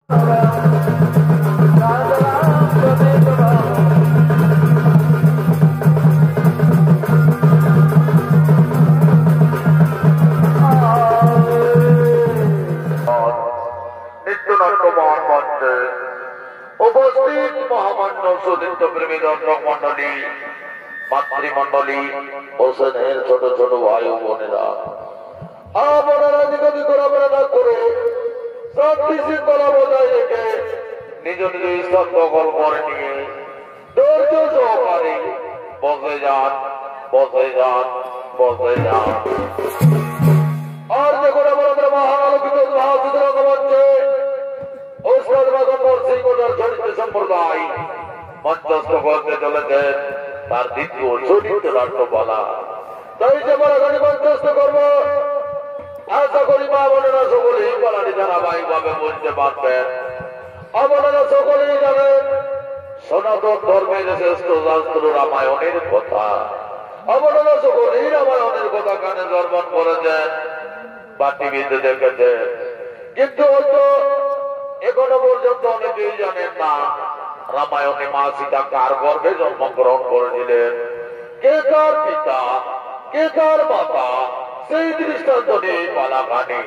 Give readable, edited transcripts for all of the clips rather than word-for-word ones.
উপস্থিত মহামান্য সুদীপ্ত প্রেমী দর্শক মন্ডলী, মাতৃমন্ডলী, হোসেনের ছোট ছোট ভাই ও বোনেরা, আপনারা দিকে ঘোরাফেরা না করে শান্তি শৃঙ্খলা বজায় রেখে নিজ নিজ স্থান দখল করে নিয়ে ধৈর্য সহকারে বসে যান, বসে যান, বসে যান। আর দেখুন আমাদের মহান আলোকিত মহাসুদরকমঞ্চে ওস্তাদ বাগম্বর সিং ওটার চরিত্র সম্প্রদায় মঞ্চস্থ করতে চলেছেন তার দ্বিতীয় চরিত্র নাট্যপালা। তাই যে বলাগানি মঞ্চস্থ করব, আশা করি মা বোনেরা সকলেই পালাটি ধারাবাহিক ভাবে বুঝতে পারবেন। আপনারা সকলেই জানেন সনাতন ধর্মের শ্রেষ্ঠ শাস্ত্র রামায়ণের কথা। আপনারা সকলেই রামায়ণের কথা কানে শ্রবণ করেছেন বা টিভিতে দেখেছেন, কিন্তু হয়তো এখনো পর্যন্ত অনেকেই জানেন না রামায়ণে মা সীতা কার গর্ভে জন্মগ্রহণ করেছিলেন, কে তার পিতা, কে তার মাতা। সেই দৃষ্টান্ত নিয়ে পালাগানে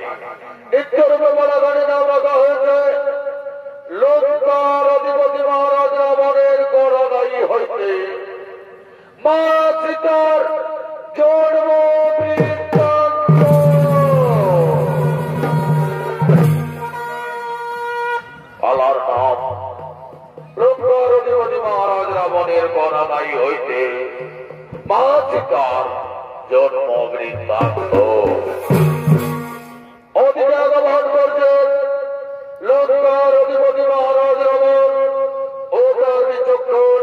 নিত্যরূপে পালাগানে নাম রাখা হয়েছে লঙ্কার অধিপতি মহারাজ রাবণের গড়াদায়ী হইতে মা সীতার জন্ম বৃত্তান্ত। আল্লাহর নাম লঙ্কার অধিপতি মহারাজ রাবণের গড়াদায়ী হইতে মা সীতার জন্ম বৃত্তান্ত। অধীনে আগমন করছেন লঙ্কার অধিপতি মহারাজ রাবণ ও তার বিচক্ষণ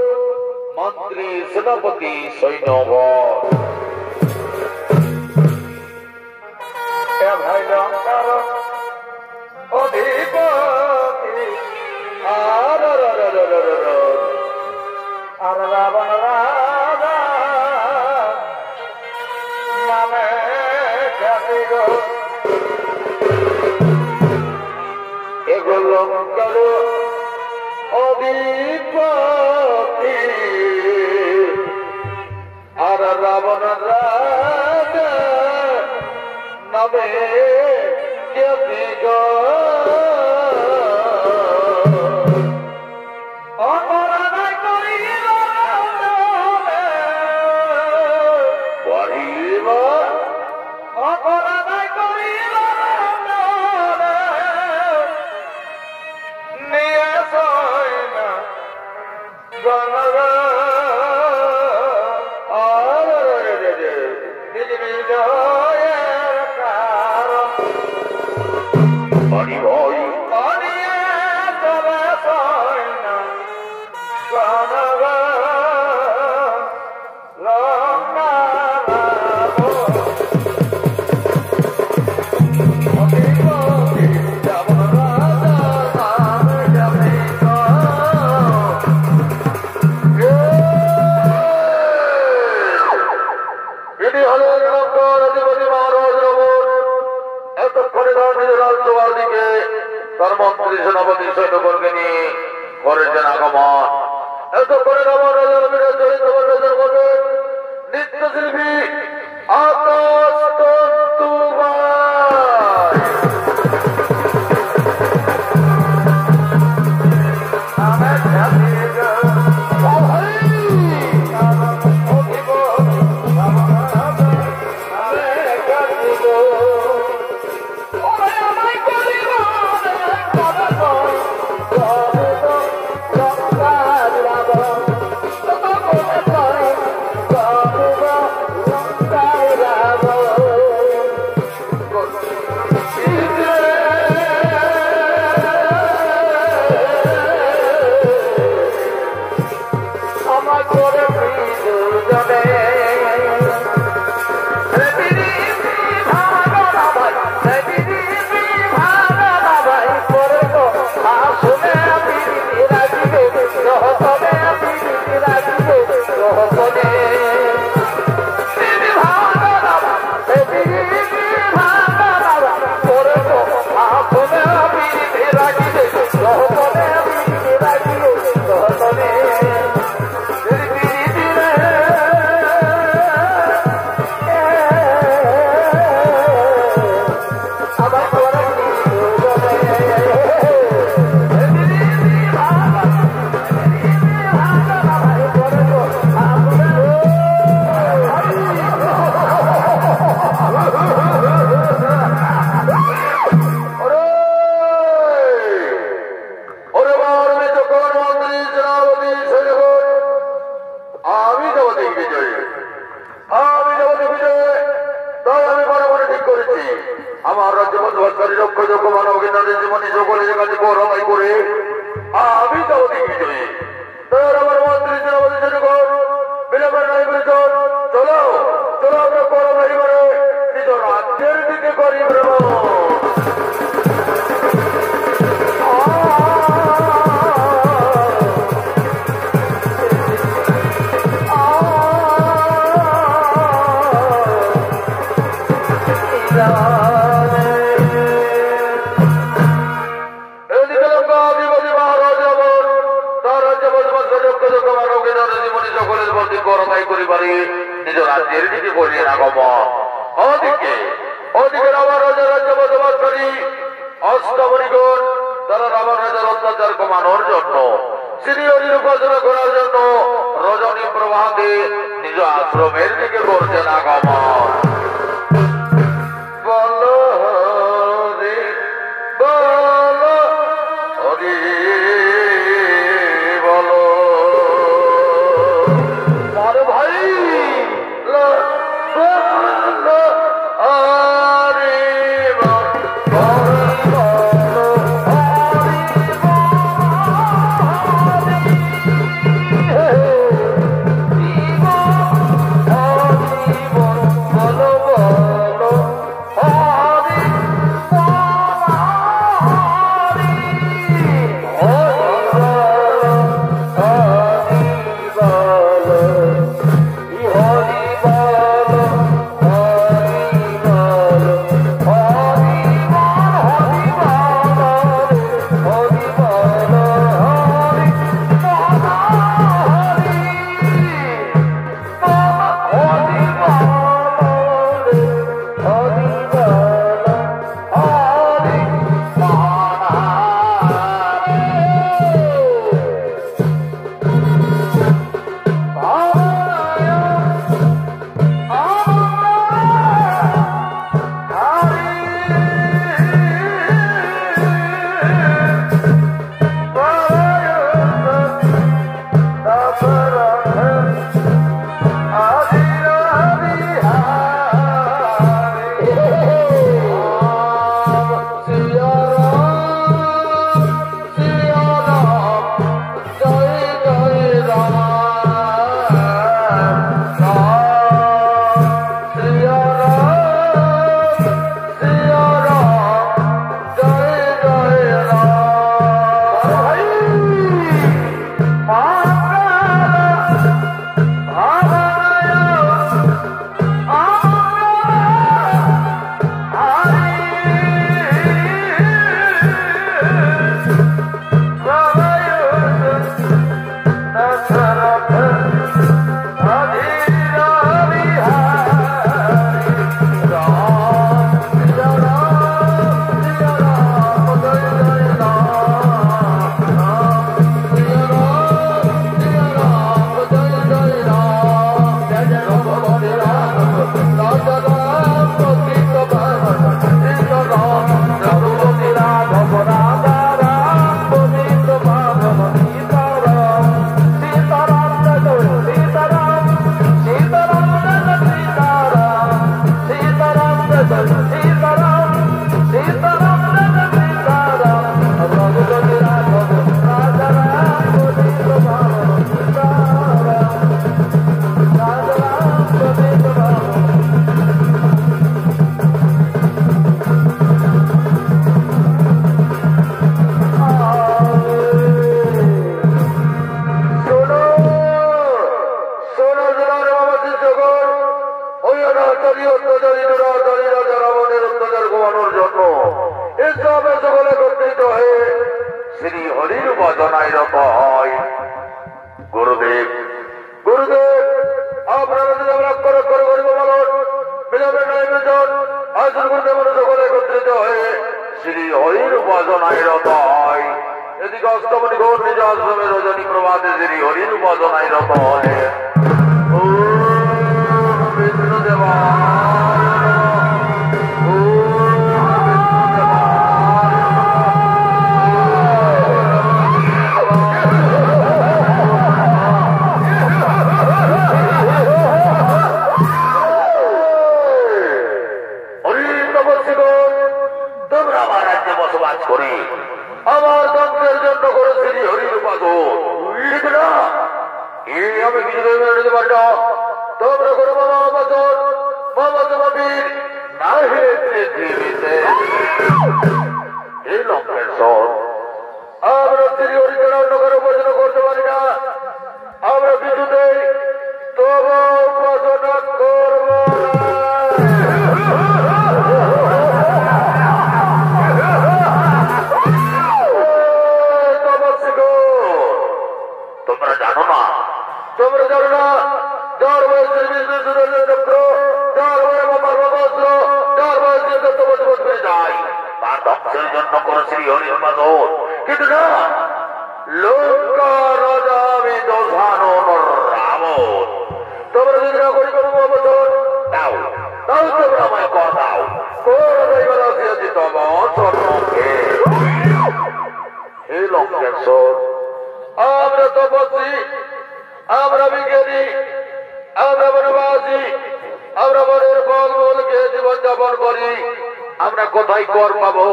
মন্ত্রী সেনাপতি সৈন্যগণ। ভাই লঙ্কার অধিপতি আর রাবণ রাজা নামে খ্যাতি গো এগুলো করো অধিপতি আর রাবণ রাজা নামে খ্যাতি গো। তার মন্ত্রী সেনাপতি সৈন্যবর্গে নিয়ে করেছেন আগমন। এত করে রাবণ রাজার বিরুদ্ধে চরিত্র করবেন নৃত্যশিল্পী আকাশ লড়াই করে আমি যাবো বিজয়ী। তার আমার মন্ত্রী আমাদের জনগণ বিলম্বের নাই বিজন, চলো চলো আমরা করো নাই করে নিজ রাজ্যের দিকে করি ভ্রমণ। নিজ রাজ্যের দিকে করিলেন আগমন। ওদিকে ওদিকে রাবণ রাজা রাজ্য বসবাসকারী অষ্টমণিগণ তারা রাবণ রাজার অত্যাচার কমানোর জন্য শ্রীহরির উপাসনা করার জন্য রজনী প্রভাতে নিজ আশ্রমের দিকে করছেন আগমন। বল হরি বল হরি বলো ভাই রজনী প্রভাতে শ্রী হরির উপাসনায় রত হলেন। বিষ্ণুদেবা তোমরা আমার রাজ্যে বসবাস করে আমার বাদর আমি কিছুতেই মেনে নিতে পারি না। তোমরা করে মামা বাদর মামা তোমাদের না হেরে জীবিতে এই লঙ্কের সর আমরা শ্রী হরিকে অন্য কারো উপাসনা করতে পারি না। আমরা কিছুতে তবু উপাসনা করব না। তোমরা জানো না যার বয়সের বিষ্ণু চক্র যার বয়ে বাবার বাবাস্ত্র যার বয়স দিয়ে তত্ত্ববোধ করে যায় তার ধ্বংসের জন্য কোন শ্রী হরির বাদর কিন্তু না লঙ্কা রাজা আমি দোষানো রাবণ। তোমরা যদি না করি কোনো অবসর দাও দাও তোমরা আমায় কর দাও এই লঙ্কের সর আমরা তপস্বী আমরা বিজ্ঞানী আমরা বনবাসী আমরা মনের ফলমূলকে জীবনযাপন করি। আমরা কোথায় কর পাবো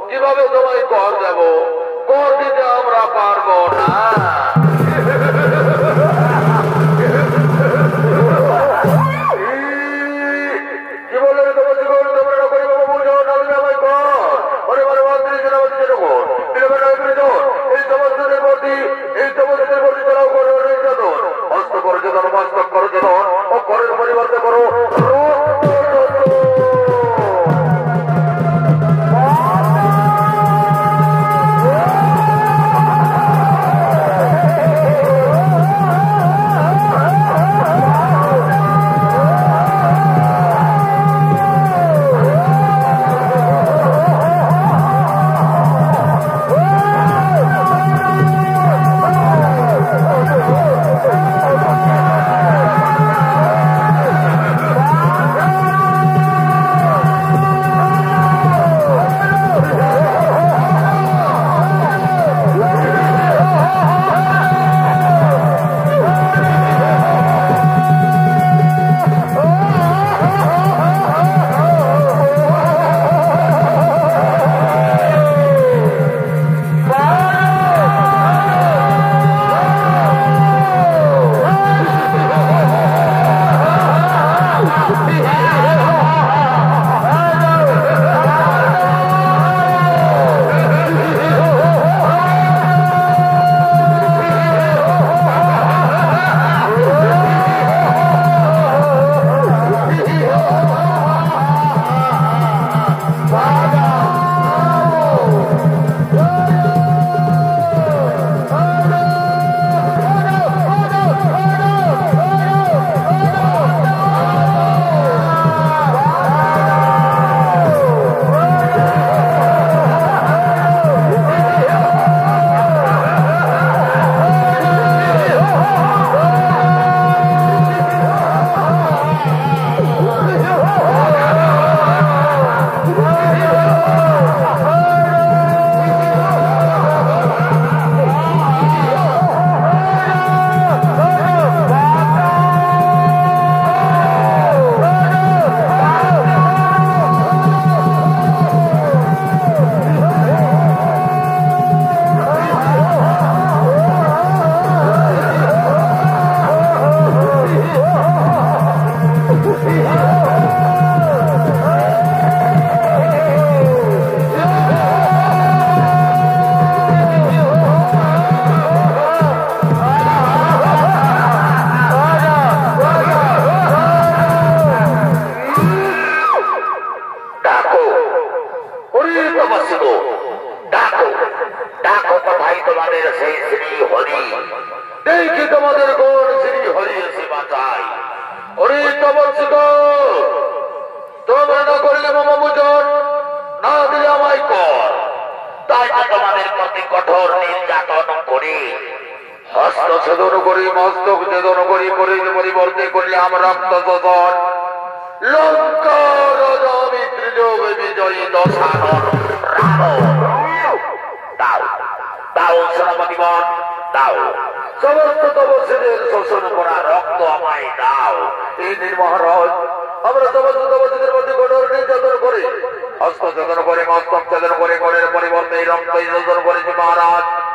কিভাবে তোমায় কর দেব কর দিতে আমরা পারবো না। কি বলে তোমরা না করি বাবু বুঝো না আমায় কর মনে মনে মন্ত্রী সেনাপতি জনগণ এই সমস্যাদের প্রতি তারাও করো নির্যাতন হস্ত করো যেতন মস্তক করো যেতন ও করের পরিবর্তে করো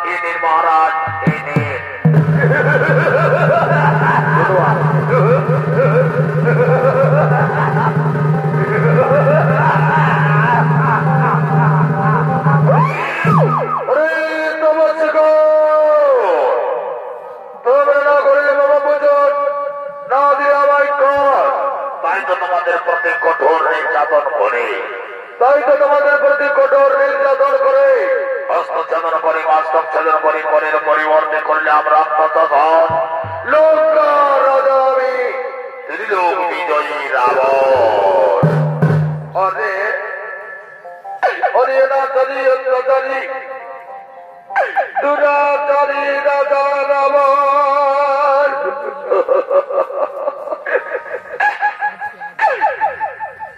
ইনি মহারাজ ইনি তোমাদের প্রতি কঠোর নির্যাতন করে হস্তচ্ছেদন করে বাস্তবচ্ছেদন করে পরের পরিবর্তে করলে আমরা আত্মতন লোক রাজা আমি ত্রিলোক বিজয়ী রাবণ অরে অরে রাজারি অত্যাচারী দুরাচারী রাজা রাবণ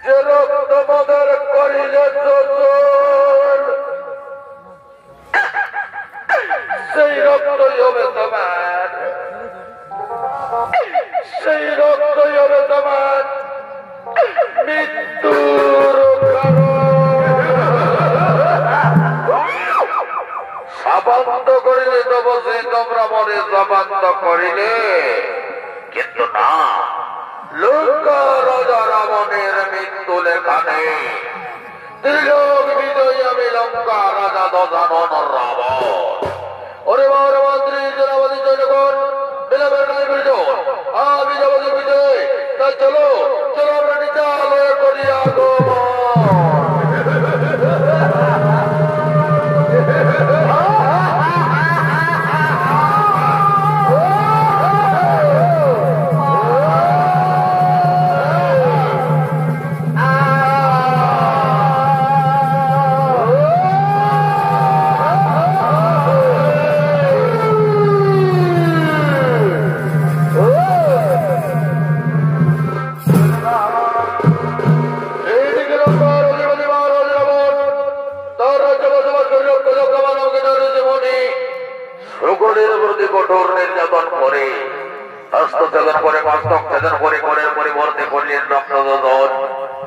যে রক্ত মদের করিলে সেই রক্তই হবে তোমার সেই রক্তই হবে তোমার মৃত্যুর সাবান্ত করিলে তো বসে তোমরা মনে সাবান্ত করিলে কিন্তু না লোক রাজা রাবণের মৃত্যু লেখানে ত্রিলোক বিজয়ী আমি লঙ্কা রাজা দশানন রাবণ ওরে বাবার মন্ত্রী জনাবতী জয়নগর বিলম্বের নাই বিজয় আমি যাবতী বিজয় তাই চলো চলো আমরা নিচালয় করি আগমন কঠোর নির্যাতন করে হস্তচ্ছেদন করে বাস্তবচ্ছেদন করে করের পরিবর্তে করলেন রক্তদন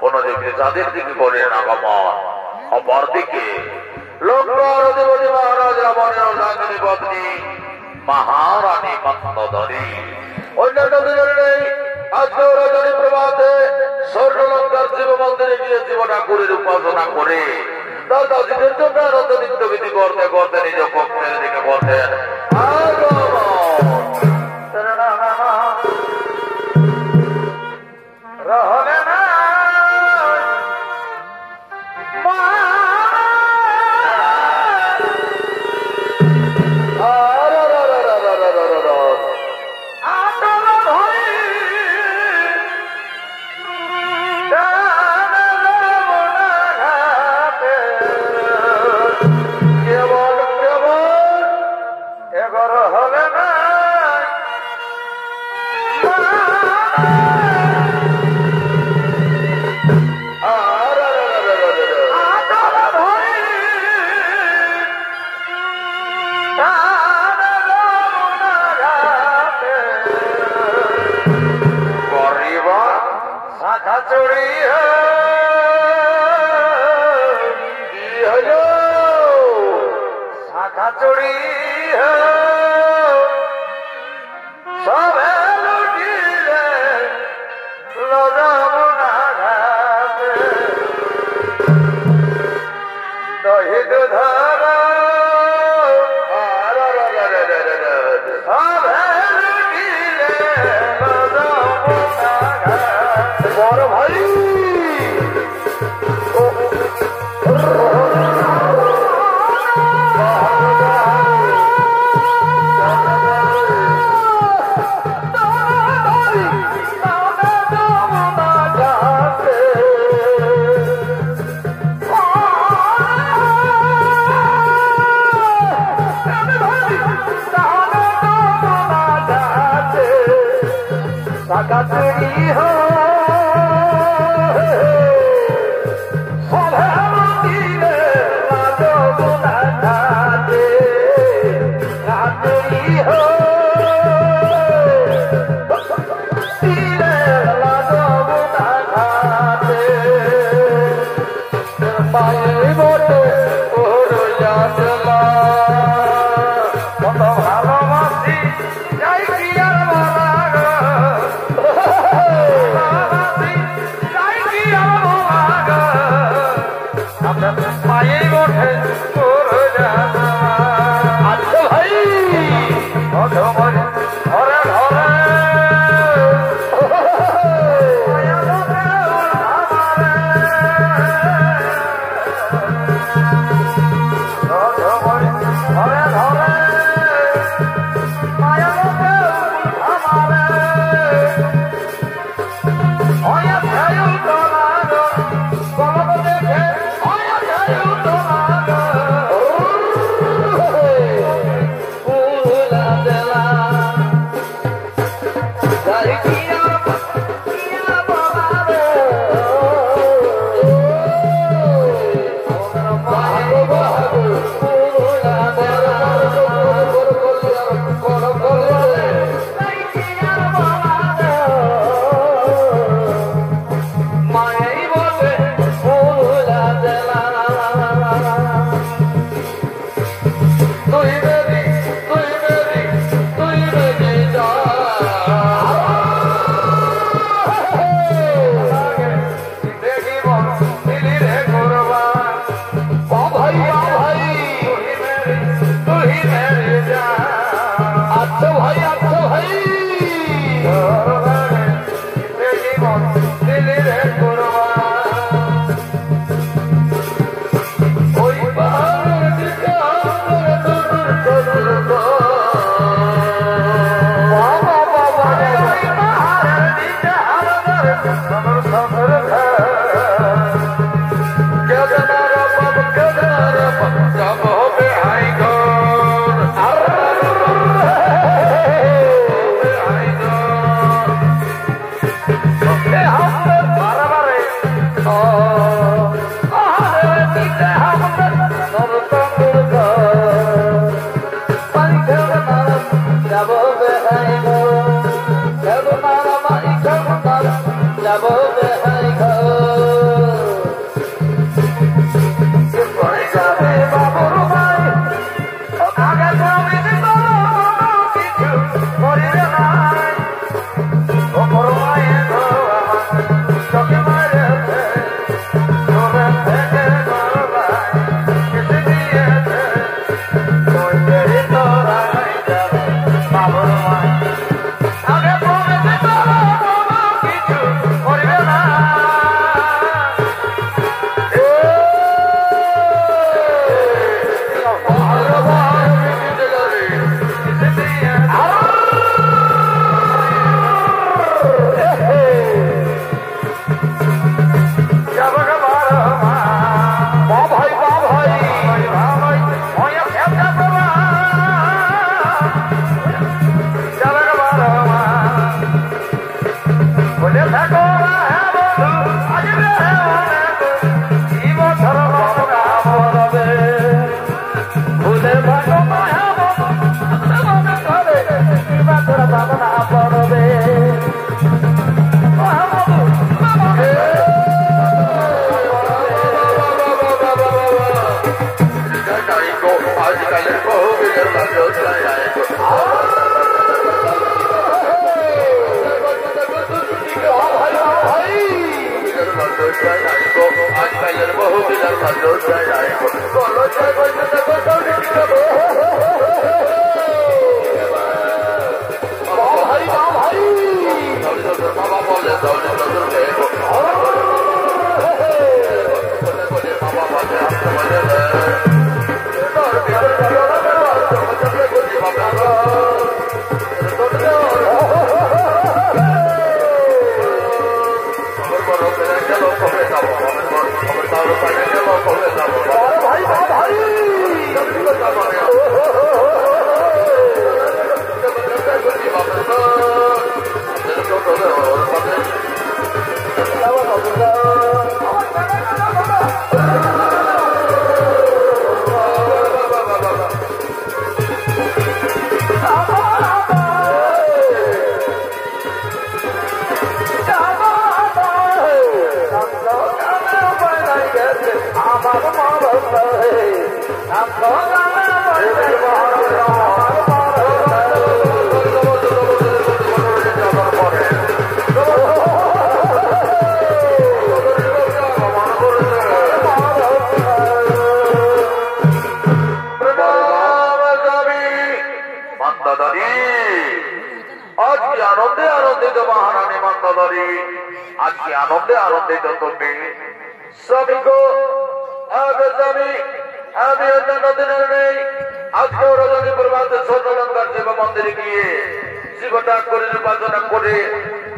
কোন দিকে যাদের দিকে করলেন আগমন অপরদিকে লঙ্কার অধিপতি মহারাজ রাবণের অর্ধাঙ্গিনী পত্নী মহারানী মন্দোদরী অন্যান্য দিনের নেই আজকে রজনী প্রভাতে স্বর্ণলঙ্কার শিব মন্দিরে গিয়ে শিব ঠাকুরের উপাসনা করে তার দাসীদের জন্য আনন্দ নিত্য বিধি করতে করতে নিজ পক্ষের দিকে বলতেন আচ্ছা ভাই, আচ্ছা ভাই,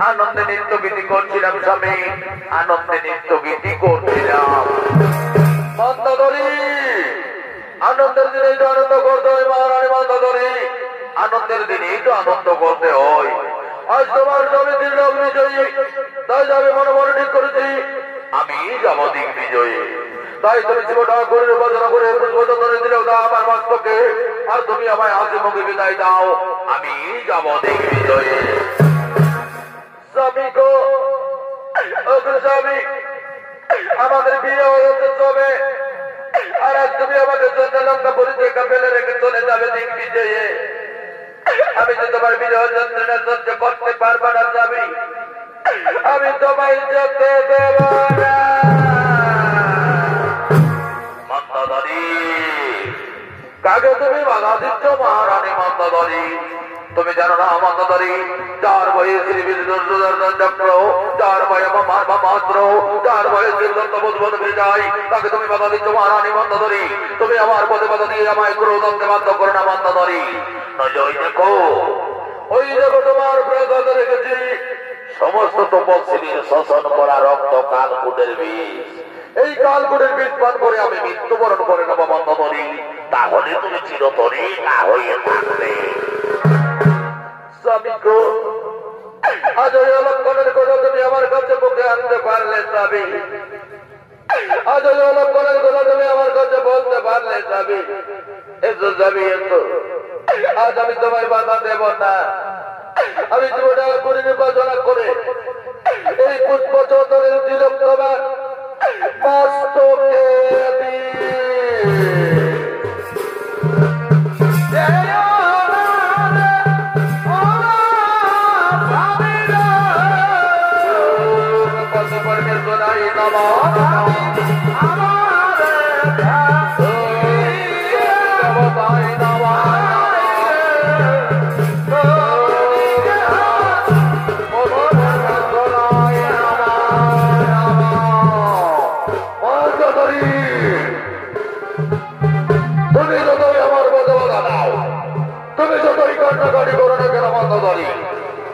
আনন্দে নৃত্য গীতি করছিলাম স্বামী, আনন্দে নৃত্য গীতি করছিলাম। মন্দোদরী, আনন্দের দিনে তো আনন্দ করতে হয় মহারানী মন্দোদরী, আনন্দের দিনেই তো আনন্দ করতে হয়। আজ তোমার স্বামী দিল্লভ বিজয়ী, তাই আমি মনে মনে ঠিক করেছি আমি যাব দিক বিজয়ী। তাই তুমি শিব ঠাকুরের উপাসনা করে পুষ্পচন্দনে দিলেও দাও আমার ভক্তকে, আর তুমি আমায় হাসি মুখে বিদায় দাও, আমি যাব দিক বিজয়ী। স্বামী গো, স্বামী আমাদের বিয়ে হয়েছে তবে, আর আজ তুমি আমাকে লঙ্কা পরিচয় ফেলে রেখে চলে যাবে দিক বিজয়ে। আমি তো তোমার বিজয় যন্ত্রণা সহ্য করতে পারবো না স্বামী, আমি তোমায় যেতে দেব না। মন্দোদরী কাকে তুমি বাধা দিচ্ছ মহারানী মন্দোদরী? তুমি জানো না মন্দোদরী, যার ভয়ে শ্রী বিদ্যুৎ চক্র, যার ভয়ে মাত্র, যার ভয়ে শ্রীদত্ত বুধবধ বিজয়, তাকে তুমি বাধা দিচ্ছ মহারানী মন্দোদরী। তুমি আমার পদে বাধা দিয়ে আমায় ক্রোধকে বাধ্য করো না মন্দোদরী। ওই দেখো, ওই দেখো তোমার প্রাসাদে রেখেছি সমস্ত তপস্বীর শোষণ করা রক্ত কালকুটের বিষ। এই কালকুটের বীজ পান করে আমি মৃত্যুবরণ করে নেব মন্দোদরী। তাহলে তুমি চিরতরে না হয়ে থাকবে। স্বামী গো, আজ ওই অলক্ষণের কথা তুমি আমার কাছে বুকে আনতে পারলে স্বামী? আজ ওই অলক্ষণের কথা তুমি আমার কাছে বলতে পারলে স্বামী? এসো স্বামী এসো, আজ আমি তোমায় বাধা দেব না। আমি জীবনে করে নির্বাচনা করে এই পুষ্প চন্দনের তিলক তোমার মস্তকে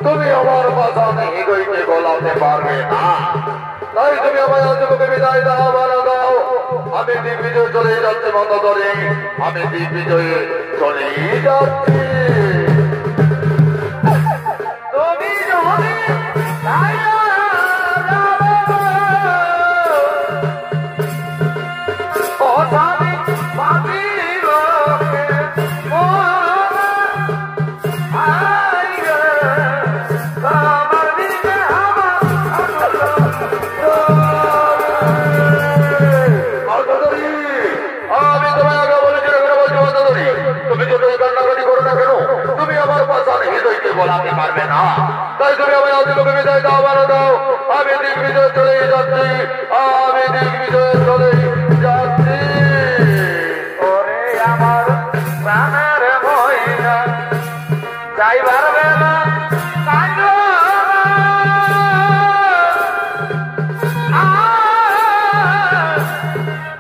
তুমি আমার কথা নেই গইতে গোলাতে পারবে না। তাই তুমি আমার আজকে বিদায় দাও, ভালো দাও। আমি দিগ্বিজয় চলে যাচ্ছি মন্দোদরী, আমি দিগ্বিজয়ে চলে যাচ্ছি। তুমি বলাতে পারবে না। তাই তুমি আমার আজকে বিদায় দাও, ভালো দাও। আমি দিগ্বিজয় চলে যাচ্ছি, আমি দিগ্বিজয় চলে যাচ্ছি। ওরে আমার প্রাণের ময়না যাইবার বেলা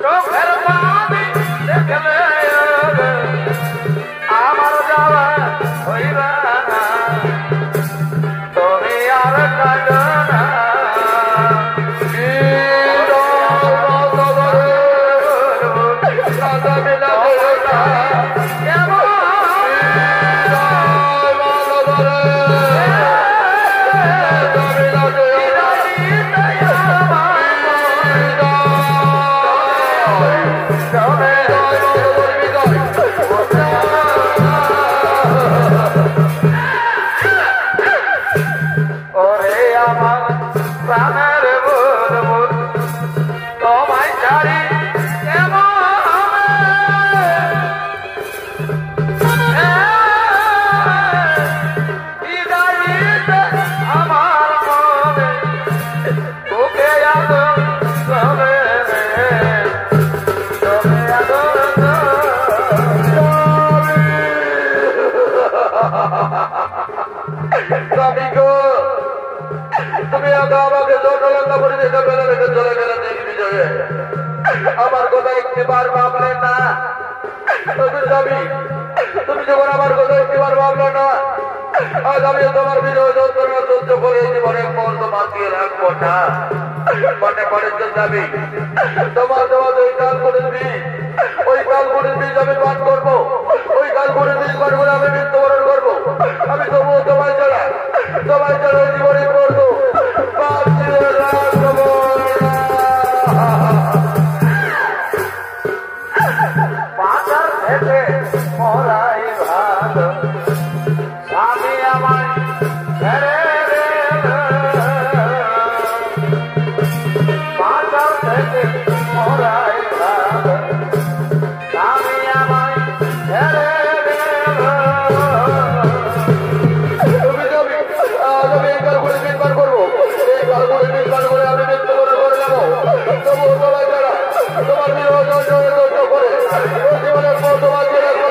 চোখের পানি দেখলে আমার যাওয়া হইবা আমার কথা একটিবার ভাবলে না। তুমি যখন আমার কথা একটিবার ভাবলে না, আজ আমি তোমার বিজয় যন্ত্রণা সহ্য করে জীবনে মর্দ মাতিয়ে রাখবো না। মনে পড়ে তো যাবি তোমার দেওয়া ওই কালকুটের বীজ, ওই কালকুটের বীজ আমি পান করবো। ওই কালকুটের বীজ পান করে আমি মৃত্যুবরণ করবো। আমি তবুও তোমায় ছাড়া জীবনে করবো বাঁচিয়ে রাখবো। মরাই ভালো স্বামী আমায় ছেড়ে বাঁচাও থেকে মরাই ভালো স্বামী আমায় ছেড়ে তুমি যাবি আজ আমি এই কালগুলি নির্মাণ করবো। এই কালগুলি নির্মাণ করে আমি মৃত্যুবরণ করে যাবো। তবুও তোমায় যারা তোমার বিরোধ করে জীবনের মতো বাঁচিয়ে রাখবো।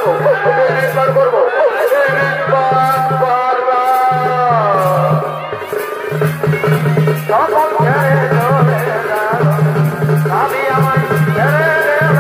করবো বীজ পান করবো বীজ পান করবো সকল ছেড়ে চলে গেল আমি আমার ছেড়ে গেল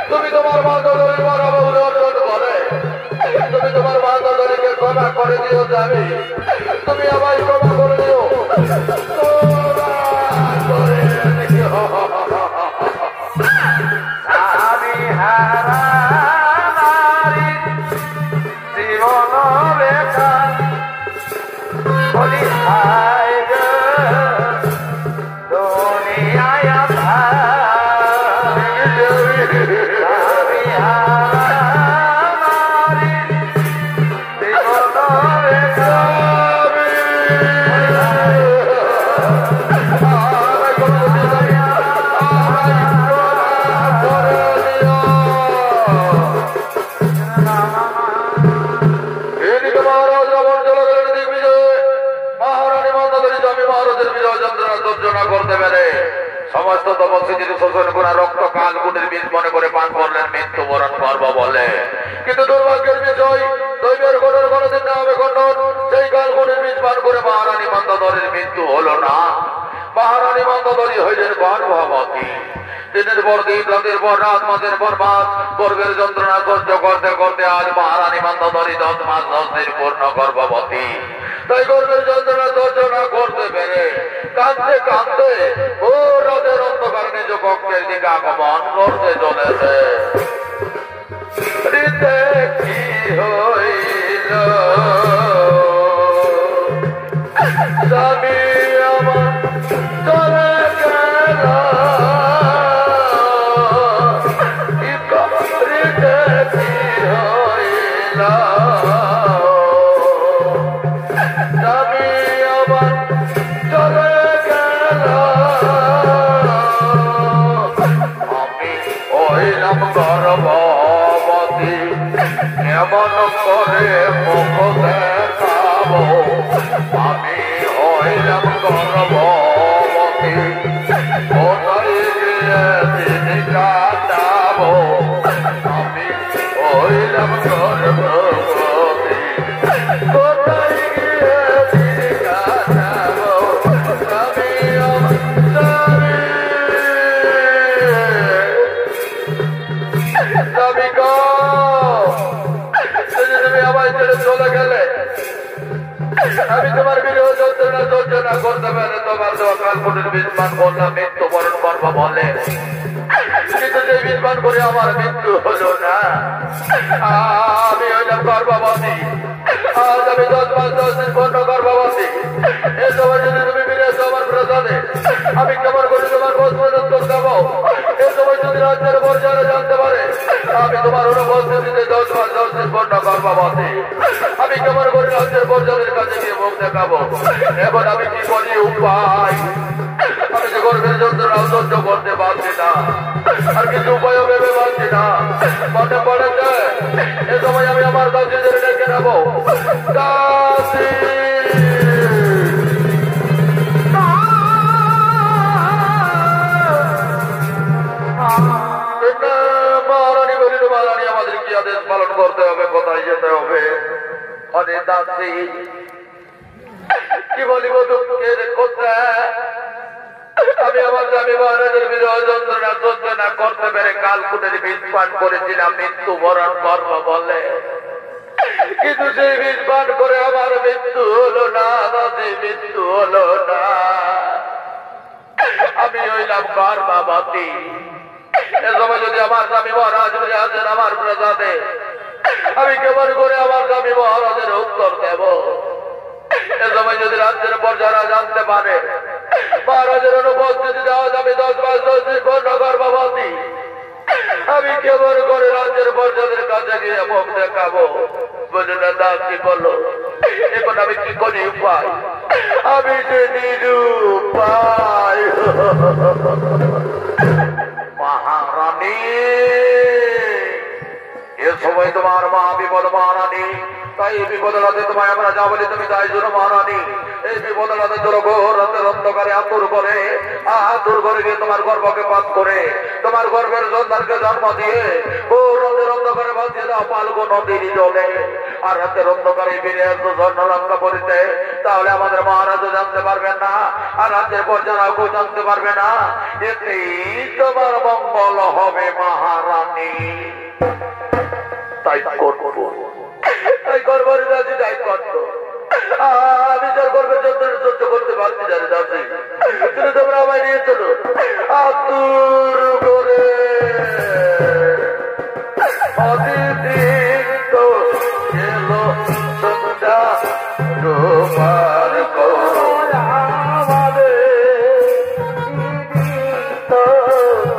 তুমি তোমার বান্ধবীর বরাবর অর্জন করে তুমি তোমার বান্ধবীকে ক্ষমা করে দিও যাবে তুমি আমায় ক্ষমা করে দিও আমি হারা জীবন রেখা বলি হায় দুনিয়ায় সমস্ত তপস্বীদের শোষণ করা রক্ত কাল গুণের বীজ মনে করে পান করলেন মৃত্যুবরণ করব বলে কিন্তু দুর্ভাগ্যের বিষয় দৈবের কোনের কোনদিন না হবে খণ্ডন সেই কাল গুণের বীজ পান করে মহারানী মন্দোদরীর মৃত্যু হলো না মহারানী মন্দোদরী হইলেন গর্ভবতী দিনের পর দিন রাতের পর রাত মাসের পর মাস বর্গের যন্ত্রণা সহ্য করতে করতে আজ মহারানী মন্দোদরী 10 মাস 10 দিন পূর্ণ গর্ভবতী তাই গর্ভের যন্ত্রণা সহ্য না করতে পেরে কাঁদতে কাঁদতে ও রাতের অন্ধকার নিজ কক্ষের দিকে আগমন করতে চলেছে কি হইল স্বামী আমার চলে গেল কি হইল স্বামী আমার চলে গেল আমি হইলাম গর্ভবতী কেমন করে মুখ দেখাবো আমি হইলাম গর্ভবতী কোথায় গিয়ে দিন কাটাবো আমি হইলাম গর্ভবতী কোথায় গিয়ে দিন কাটাবো আমি তুমি আমায় ছেড়ে চলে গেলে আমি তোমার বিরহ যন্ত্রণা করতে পারে তোমার দেওয়া কালকুটির বীজমান করলাম মৃত্যুবরণ করব বলে কিন্তু যে বীজমান করে আমার মৃত্যু হলো না আমি হইলাম গর্ভবতী আজ আমি 10 মাস 10 দিন পূর্ণ গর্ভবতী এ সময় যদি তুমি ফিরে এসো আমার প্রসাদে আমি কেমন করে তোমার উত্তর দেবো এ সময় যদি রাজ্যের পর্যায়ে জানতে পারে আমি তোমার অনুপস্থিতিতে 10 মাস 10 দিন পূর্ণ গর্ভবতী আমি কেমন করে রাজ্যের পর্যায়ের কাছে গিয়ে মুখ দেখাবো এখন আমি কি করি উপায় আমি যে গর্ভের যন্ত্রণা সহ্য করতে পারছি না আর কিছু উপায় ভেবে পাচ্ছি না মনে পড়েছে এ সময় আমি আমার দাসীদের ডেকে নেবো। দাসী মহারানী বলিল, মহারানী আমাদের কি আদেশ পালন করতে হবে, কোথায় যেতে হবে? অরে দাসী কি বলিব দুঃখের কথা, আমি আমার স্বামী মহারাজের বিরহ যন্ত্রণা সহ্য না করতে পেরে কালকুটের বীজ পান করেছিলাম মৃত্যু বরণ করবো বলে, কিন্তু সেই বীজ পান করে আমার মৃত্যু হলো না, দাসী মৃত্যু হলো না। আমি হইলাম গর্ভবতী। এ সময় যদি আমার স্বামী মহারাজ বলে আছেন আমার প্রসাদে, আমি কেমন করে আমার স্বামী মহারাজের উত্তর দেব? এ সময় যদি রাজ্যের প্রজারা জানতে পারে মহারাজের অনুপস্থিতিতে আজ আমি 10 মাস 10 দিন কন্যা গর্ভবতী, আমি কেমন করে রাজ্যের প্রজাদের কাছে গিয়ে মুখ দেখাবো? বুঝলে দাসী বলো, এখন আমি কি করি উপায়? আমি যে নিরুপায়। মহারানী এ সময় তোমার মা বিপদ মহারানী, তাই এই বিপদরাতে তোমায় আমরা যা বলি তুমি তাই জন্য মহারানী। এই বিপদরাতে ধরো ঘোর রাতের অন্ধকারে আতুর করে গিয়ে তোমার গর্ভকে পাত করে তোমার গর্ভের সন্তানকে জন্ম দিয়ে ঘোর রাতের অন্ধকারে বাঁচিয়ে দাও পালগো নদীর জলে। আর রাতের অন্ধকারে ফিরে আসতো স্বর্ণলঙ্কা পড়িতে, তাহলে আমাদের মহারাজও জানতে পারবেন না, আর রাজ্যের পর্যায়েও কেউ জানতে পারবে না। এতেই তোমার মঙ্গল হবে মহারানী। তাই করবো, তাই করবো দাসী, তাই করবো। আমি যার গর্বের যন্ত্রণা সহ্য করতে পারছি জানি দাসী, তুমি তোমরা আমায় নিয়ে চলো আতুর করে। অতিথি তো এলো সন্ধ্যা তোমার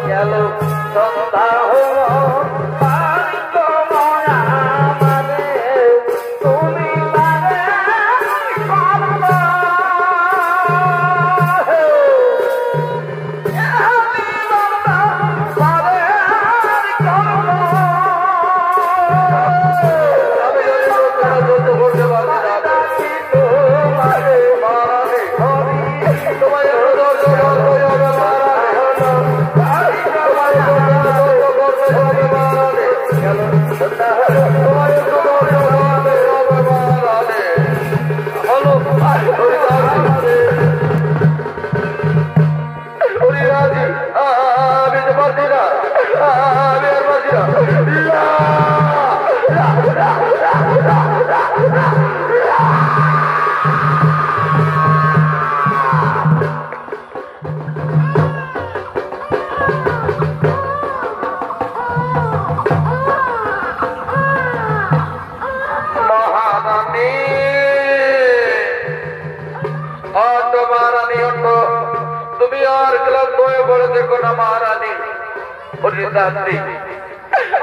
গেল সন্ধ্যা হলো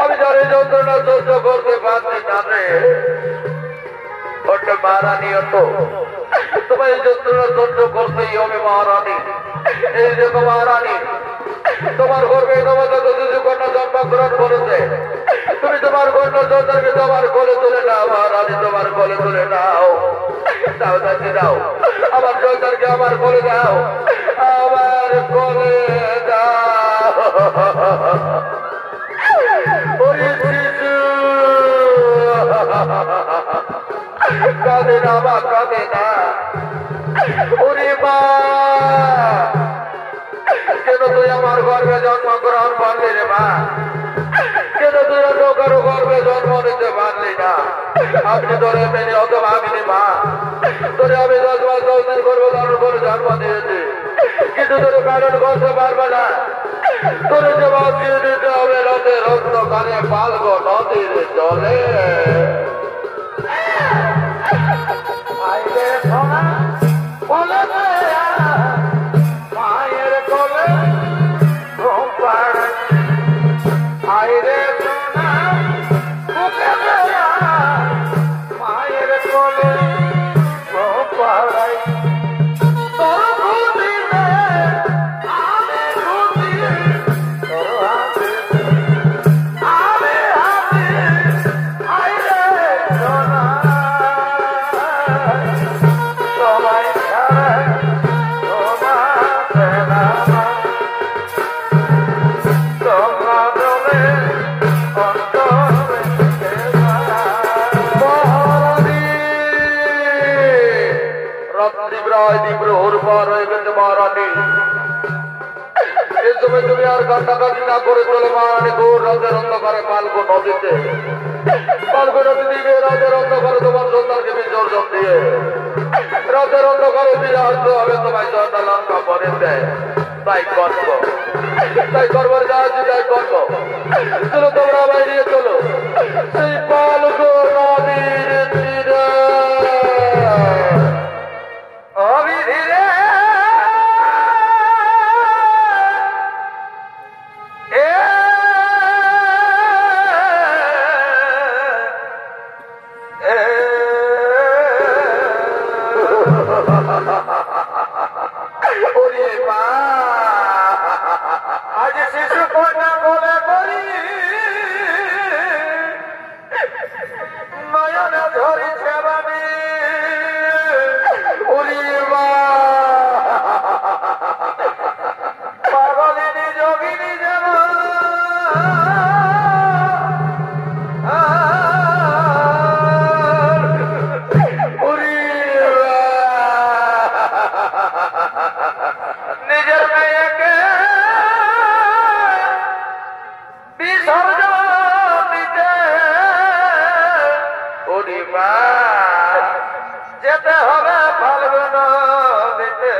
আমি যার এই যন্ত্রণা সহ্য করতে পারছি না রে। ওটা মহারানী হতো, তোমার এই যন্ত্রণা সহ্য করতেই হবে মহারানী। এই দেখো মহারানী, তোমার গর্বে তোমার শিশু কন্যা জন্মগ্রহণ করেছে, তুমি তোমার কন্যা সন্তানকে তোমার কোলে তুলে নাও মহারানী, তোমার কোলে তুলে নাও। দাও দাসী দাও, আমার সন্তানকে আমার কোলে দাও, আমার কোলে দাও। কাঁদে না মা, কাঁদে না। ওরে মা, কেন তুই আমার গর্ভে জন্মগ্রহণ করলি রে মা? কেন তুই অন্য কারো গর্ভে জন্ম নিতে পারলি না? আপনি তোরে মেনে অত ভাবিনি মা, তোরে আমি 10 মাস 10 দিন গর্ভধারণ করে জন্ম দিয়েছি, কিন্তু তোরে পালন করতে পারবে না। তোরে যে বাঁচিয়ে দিতে হবে রাতের অন্ধকারে পালগো নদীর জলে। মায়ের কোলে আইরে মায়ের কোলে প্রায় দ্বীপ্রহর পার হয়ে গেছে মহারানী। এই সময় তুমি আর কান্নাকাটি না করে চলে মহারানী গৌর রাতের অন্ধকারে পালগো নদীতে। পালগো নদী দিবে রাতের অন্ধকারে তোমার সন্তানকে বিসর্জন দিয়ে রাতের অন্ধকারে ফিরে আসতে হবে তোমায় জয়টা লঙ্কা পরে দেয়। তাই করবো, তাই করবার যা আছে তাই করবো। চলো তোমরা বাইরে চলো সেই পালগো নদীর তীরে। অবিধীরে আজ শিশু কন্যা বলে করি নয়নে ধরিছে বাবি পাগলিনী যোগিনী যেন নিজের মেয়েকে বিসর্জন দিতে ওরিমা যেতে হবে ফাল্গুন দিতে।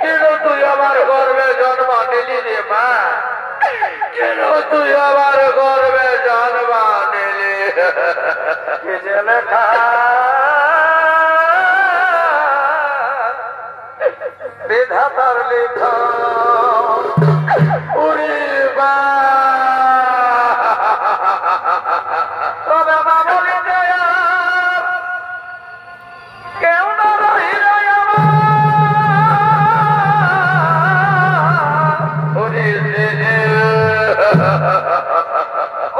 কেন তুই আমার গর্বে জন্ম নিলি রে মা, কেন তুই আমার গর্বে জন্ম নিলি? লেখা বিধাতার লেখা উড়িবা তবে মামলি দেয়া কেউ না রহিল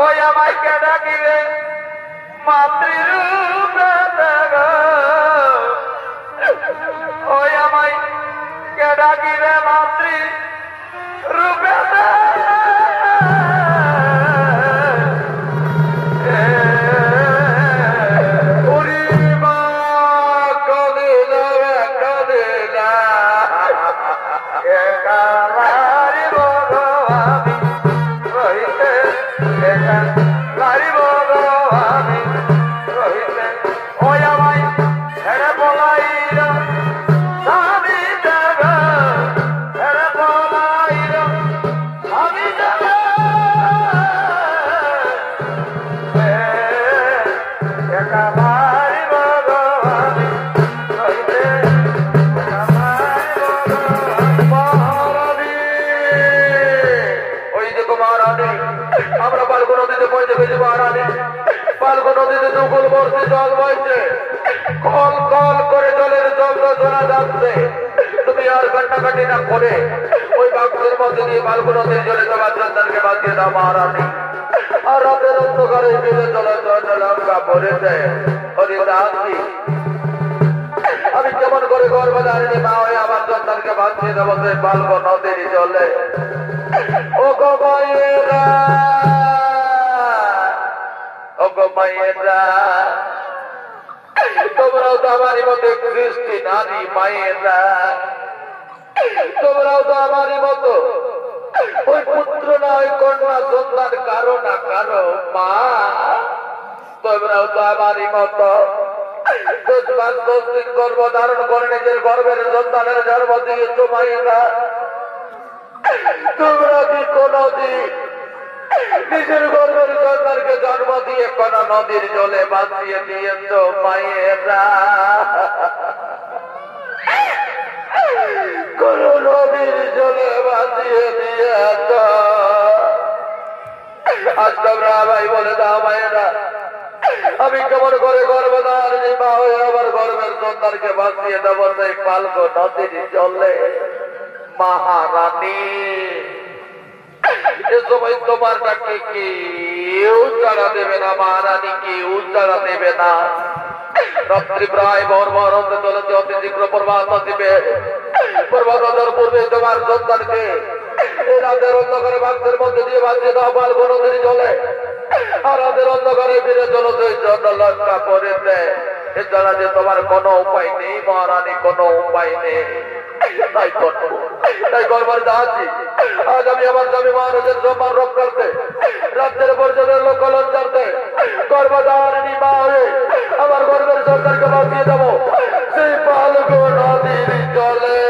ওই আমাকে ডাকিবে মাতৃরূপে দেব, ওই আমায় কে ডাকিবে মাতৃ রূপে উড়িবা কদিলা কদিলা একালারি ভগবানী রহিতে একালারি ভগবানী রহিতে ওই আমায় ছেড়ে পলাইল স্বামী দেব, ছেড়ে পলাইল স্বামী দেব। একালারি ভগবানী রহিতে একালারি ভগবানী। মহারানী ওই দেখো মহারানী, আমরা পালগো নদীতে পৌঁছে গেছি মহারানী। পালগো নদীতে দুকুল বর্ষি জল বইছে, কল কল করে জলের শব্দ শোনা যাচ্ছে। তুমি আর কান্নাকাটি না করে ওই বাক্সের মধ্যে দিয়ে পালগো নদীর জলে তোমার সন্তানকে বাঁচিয়ে দাও মহারানী। আর রাতের অন্ধকারে ফিরে চলে লঙ্কা পরে দেয়। হরিদাসী আমি কেমন করে গর্ভধারিণী মা হয়ে আমার সন্তানকে বাঁচিয়ে দেবো সেই পালগো নদীর জলে? ও গো মায়েরা, ও গো মায়েরা, তোমরাও তো আমারই মতো খ্রিস্টি নারী মায়েরা, তোমরাও তো আমারই মতো ওই পুত্র না ওই কন্যা সন্তান কারো না কারো মা। তোমরাও তো আমারই মতো 10 মাস 10 দিন গর্ভ ধারণ করে নিজের গর্ভের সন্তানের জন্ম দিয়েছ মায়েরা। তোমরা কি কোনদিন নিজের গর্ভের সন্তানকে জন্ম দিয়ে কোন নদীর জলে বাঁচিয়ে দিয়েছ মায়েরা? কোন নদীর জলে বাঁচিয়ে দিয়েছ? আজ তোমরা ভাই বলে দাও মায়েরা, আমি কেমন করে গর্ভধারিণী মা হয়ে আমার গর্ভের সন্তানকে বাঁচিয়ে দেব সেই পালগো নদীর জলে? মহারানী এ সময় তোমার ডাকে কেউ সাড়া দেবে না মহারানী, কেউ সাড়া দেবে না। রাত্রি প্রায় ভোর ভোর হতে চলেছে, অতি শীঘ্র প্রভাত আসিবে। প্রভাত আসার পূর্বে তোমার সন্তানকে এই রাতের অন্ধকারে বাক্সের মধ্যে দিয়ে বাঁচিয়ে দাও পালগো নদীর জলে। আর রাতের অন্ধকারে ফিরে চলো সেই জন্য লঙ্কা পরে দেয়। এ জানাতে তোমার কোনো উপায় নেই মহারানী, কোনো উপায় নেই। তাই করবো, তাই করবার যাচ্ছি। আজ আমি আমার স্বামী মহারাজের সম্মান রক্ষার্থে, রাজ্যের পর্যটন লোকলন চালতে গর্ভধারিণী মা হয়ে আমার গর্বের সন্তানকে বাঁচিয়ে দেবো সেই ফাল্গু নদীর জলে।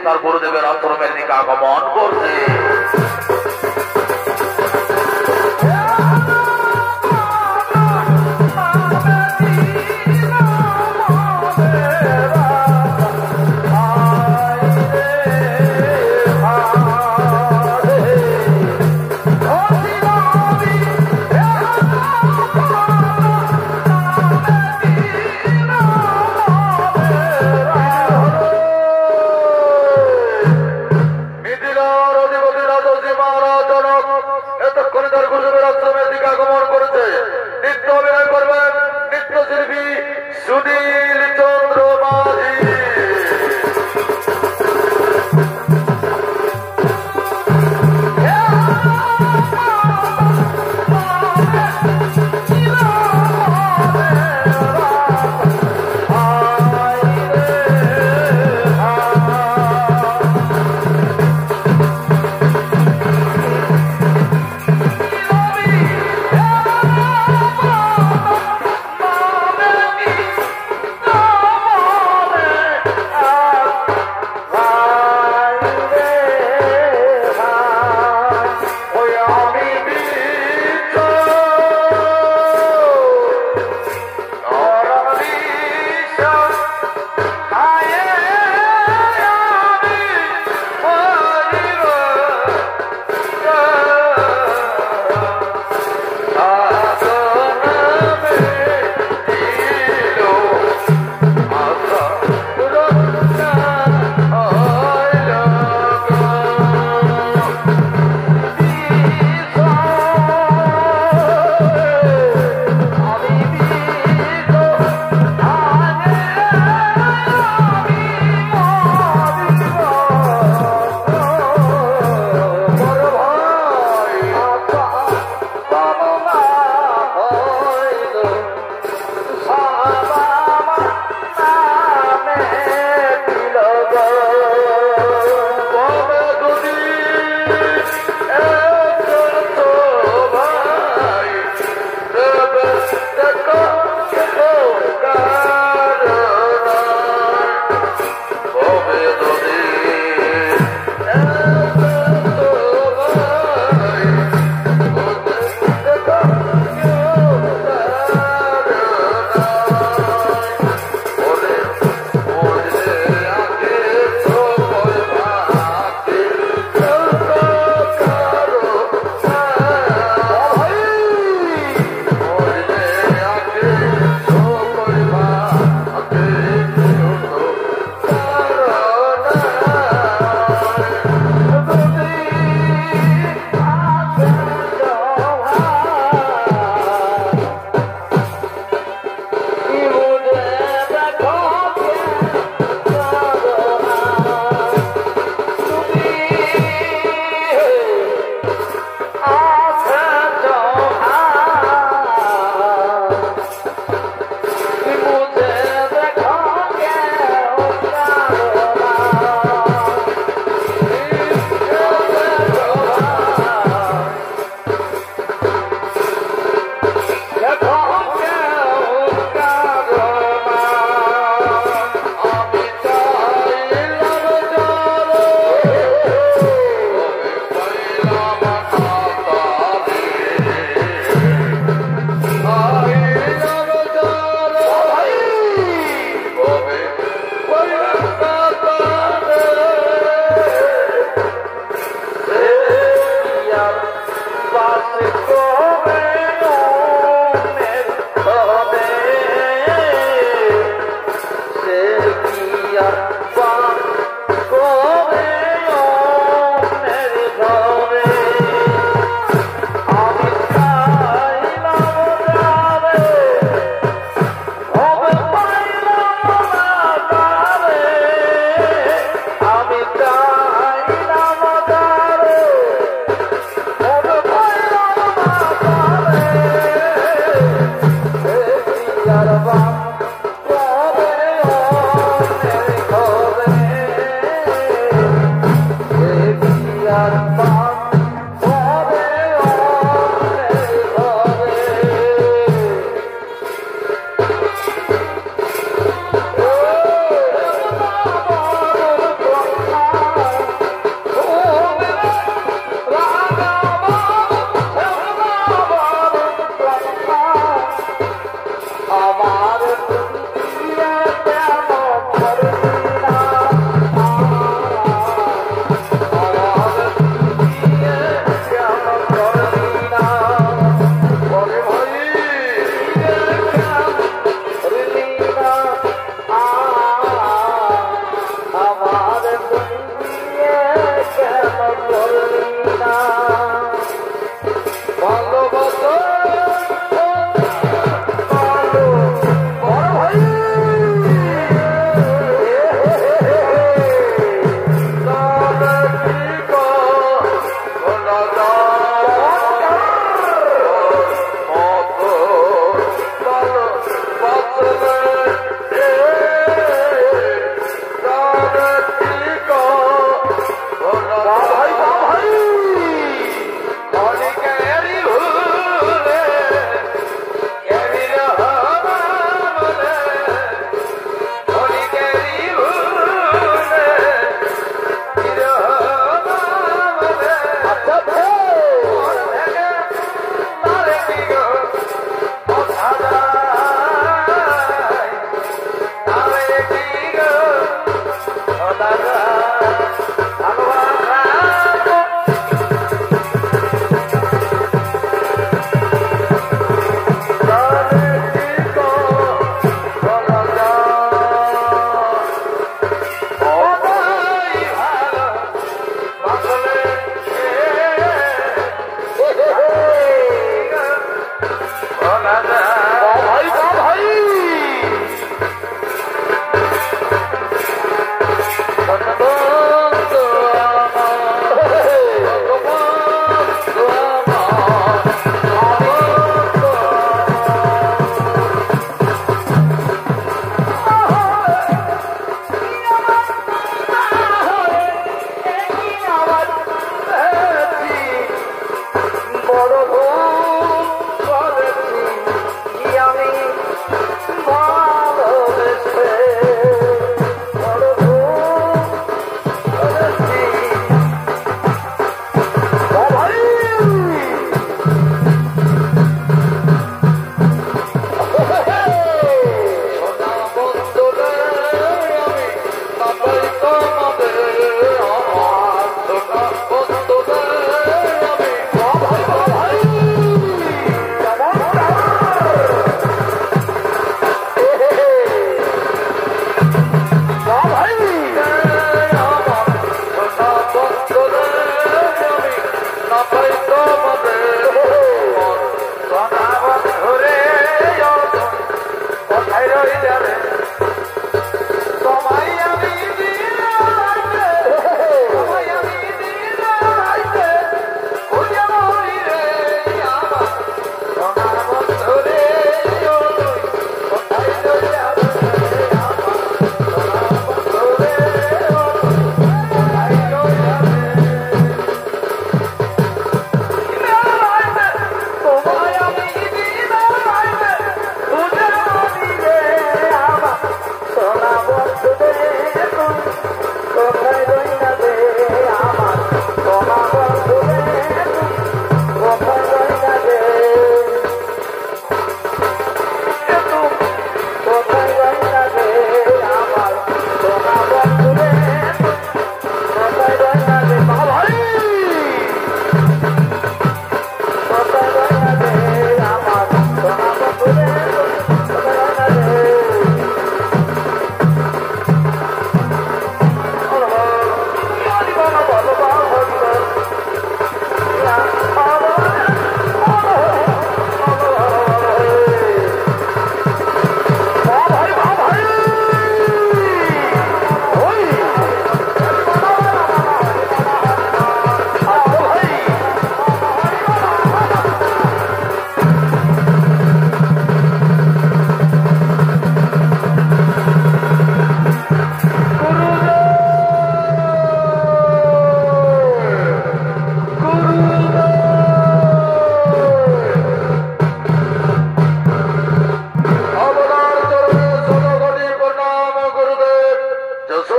তার গুরুদেবের আশ্রমের দিকে আগমন করছে।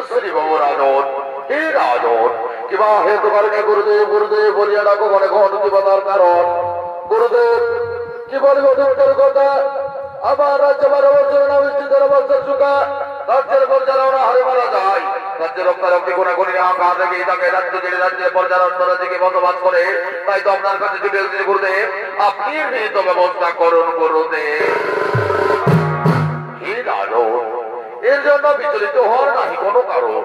শ্রী বাবু রাজন, হে রাজন, কিবা হেতু কারণে গুরুদেব গুরুদেব বলিয়া ডাকো মনে ঘন দিবতার কারণ। গুরুদেব কি বলবো দুঃখের কথা, আমার রাজ্য 12 বছর না মিষ্টি 13 বছর চুকা, রাজ্যের পর্যালোচনা হারে মারা যায়। রাজ্যের রক্তারক্তি গুণাগুণি আকার রেখে তাকে রাজ্য ছেড়ে রাজ্যের পর্যালোচনা থেকে বসবাস করে। তাই তো আপনার কাছে ছুটে এসেছি গুরুদেব, আপনি নিহিত ব্যবস্থা করুন গুরুদেব। হে রাজন, এর জন্য বিচলিত হওয়ার নাহি কোনো কারণ।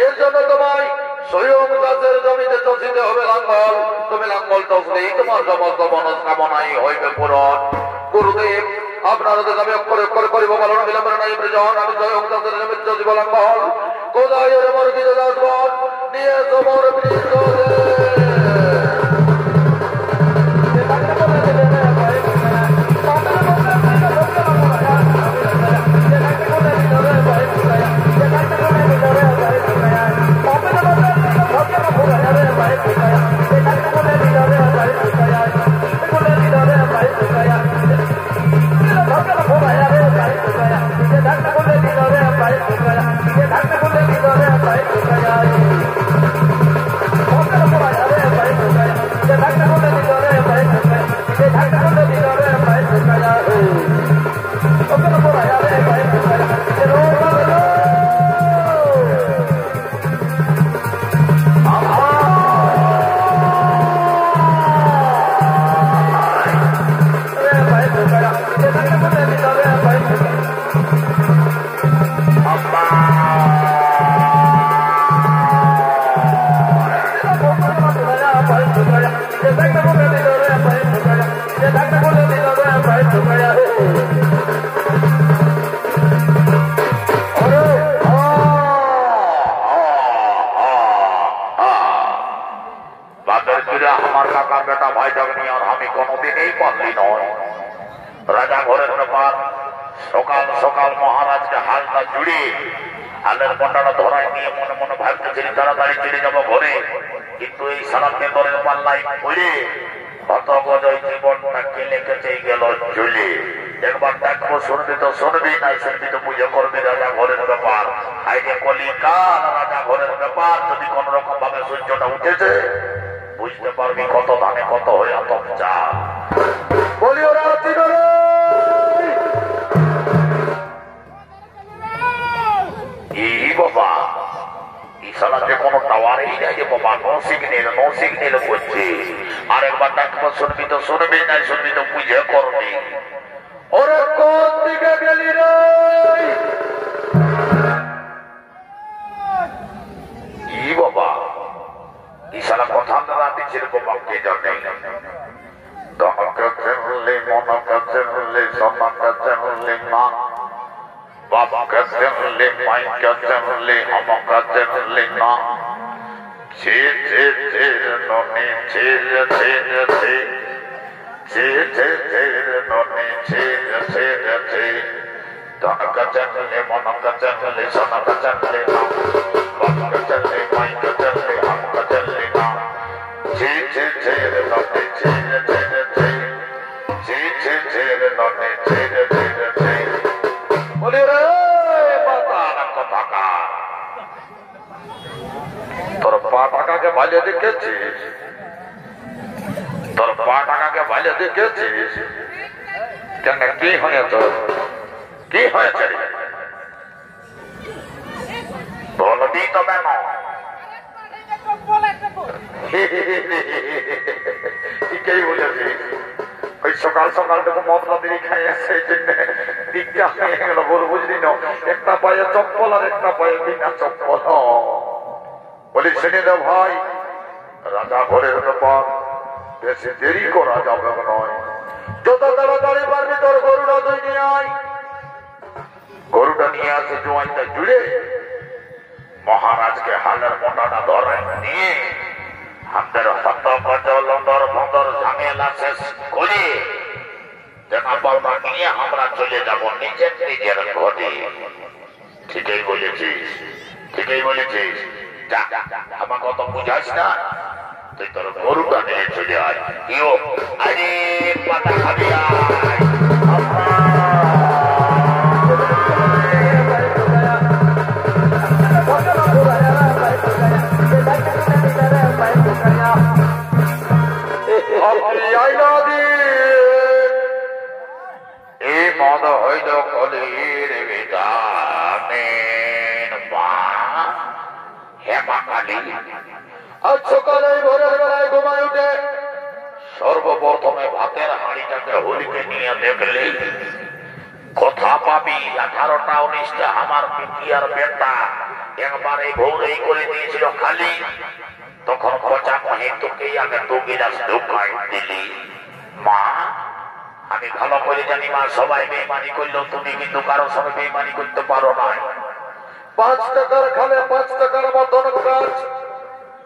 এর জন্য তোমায় স্বয়ং গাছের জমিতে চষিতে হবে লাঙ্গল। তুমি লাঙ্গল চষলেই তোমার সমস্ত মনস্কামনাই হইবে পূরণ। গুরুদেব আপনার আমি অক্ষরে অক্ষরে করিব পালন বিলম্বন নাই প্রয়োজন। আমি স্বয়ং গাছের জমিতে চষিব লাঙ্গল। কোথায় মোর গিরে দাসবন নিয়ে তোমার বৃদ্ধ সকাল সকাল মহারাজকে হালটা জুড়ে হালের বন্ডাটা ধরাই নিয়ে মনে মনে ভাবতেছিলি তাড়াতাড়ি চলে যাবো ঘরে, কিন্তু এই সারা পেতরের পাল্লাই পড়ে হতগজয় জীবনটা কেলে কেটেই গেল চলে। একবার দেখবো শুনবি তো শুনবি, নাই শুনবি তো পুজো করবি রাজা ঘরের ব্যাপার। আইনে কলিকাল রাজা ঘরের ব্যাপার যদি কোন রকম ভাবে সূর্যটা উঠেছে বুঝতে পারবি কত ধানে কত হয়ে আতপ চাল। বলি ওরা বাবা ইশারাতে কোন টাওয়ারই নাই যে বাবা নো সিগন্যাল করছে। আর একবার ডাকবো শুনবি তো শুনবি, নাই শুনবি তো বুঝে করবি। ওরে কোন দিকে গেলি রে? ই বাবা ইশারা কথা রাতে ছিল বাবা কে জানে। তোমাকে চেনলে মনকে চেনলে সোনাকে চেনলে না, বাবাকে চেনলে মাইকে চেনলে আমাকে চেনলে না। ছে ছে ছে ননি ছে ছে ছে ছে ছে ছে ননি ছে ছে ছে। তোমাকে চেনলে মনকে চেনলে সোনাকে চেনলে না, বাবাকে চেনলে মাইকে চেনলে আমাকে চেনলে না। ছে ছে ছে ননি ছে ছে ছে ছে ছে ছে ননি ছে ছে ছে। বলি রে তোর পা টাকাকে ভালো দেখেছিস? তোর পা টাকাকে ভালো দেখেছিস? কেন কি হয়েছে? কি হয়েছে বলবি তো কেন? ঠিকই বলেছিস। ওই সকাল সকাল থেকে মদলা দিয়ে খাইয়ে সেই জন্য দিকটা হয়ে গেল। বল বুঝলি না, একটা পায়ে চপ্পল আর একটা পায়ে বিনা চপ্পল। বলি শুনে দাও ভাই, রাজা ঘরের ব্যাপার বেশি দেরি করা যাবে নয়। যত তাড়াতাড়ি পারবি তোর গরুটা তুই নিয়ে আয়। গরুটা নিয়ে আসে জোয়াইটা জুড়ে মহারাজকে হালের মোটাটা ধরাই নিয়ে আমাদের হত লন্ডর বন্দর ঝামেলা শেষ করে বাবা নিয়ে আমরা চলে যাব নিজের নিজের ঘরে। ঠিকই বলেছিস, ঠিকই বলেছিস। আমাকে অত বুঝাস না, তুই তোর গরুটা নিয়ে চলে আয়। আরে পাতা খাবি আয়। মা কালী। আজ সকালে ভোরের বেলায় ঘুমায় উঠে সর্বপ্রথমে ভাতের হাঁড়িটাকে হোলিকে নিয়ে দেখলে কথা পাবি 18টা 19টা আমার পিটিয়ার বেটা একবারে ভোরেই করে দিয়েছিল খালি। তখন পচা মহে তোকেই আগে 2 গিলাস ঢুকাই দিলি। মা আমি ভালো করে জানি মা, সবাই বেইমানি করলেও তুমি কিন্তু কারোর সঙ্গে বেইমানি করতে পারো না। 5 টাকার খালে 5 টাকার মতন কাজ,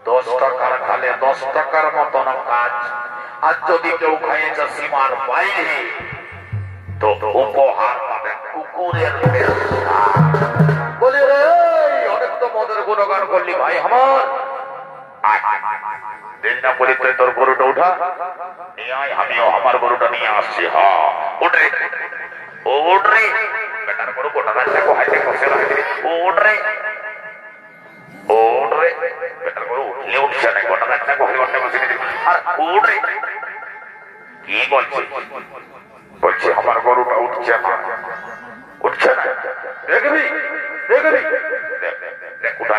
10 টাকার খালে 10 টাকার মতন কাজ। আর যদি কেউ খাইয়েছে সীমার বাইরে তো উপহার পাবে কুকুরের পেশা। বলি রে অনেক তো মদের গুণগান করলি ভাই আমার। দেরি না করে তুই তোর গরুটা উঠা নিয়ে আয়, আমিও আমার গরুটা নিয়ে আসছি। হ্যাঁ উঠে উঠরে বেটার গরু গোটা রাস্তা হাইতে বসে রাখবি। উঠরে উঠরে বেটার গরু উঠলে উঠছে না, গোটা রাস্তা ঘরে ঘরে বসে দিবি। আর উঠরে কি বলছে? বলছে আমার গরুটা উঠছে না, উঠছে না। দেখবি দেখবি দেখ উঠা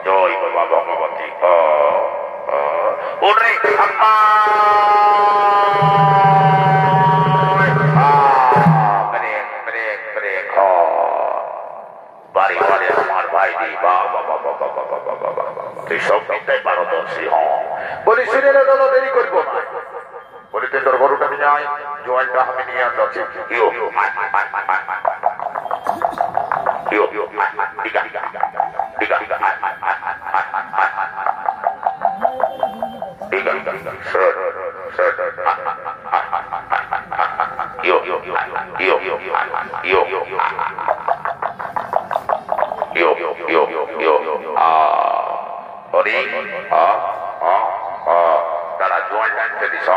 জয় বাবা ভগবতী। উঠরে আম্মা ব্রেক ব্রেক ব্রেক। বাড়ি বাড়ি আমার ভাই দি বাবা বাবা বাবা বাবা বাবা তুই সব বিদ্যায় পারদর্শী। বলি শুনে না দাদা দেরি করবো না। বলি তুই তোর গরুটা নিয়ে আয়, জোয়ানটা আমি নিয়ে যাচ্ছি। তারা জোয়ান টানতে দিস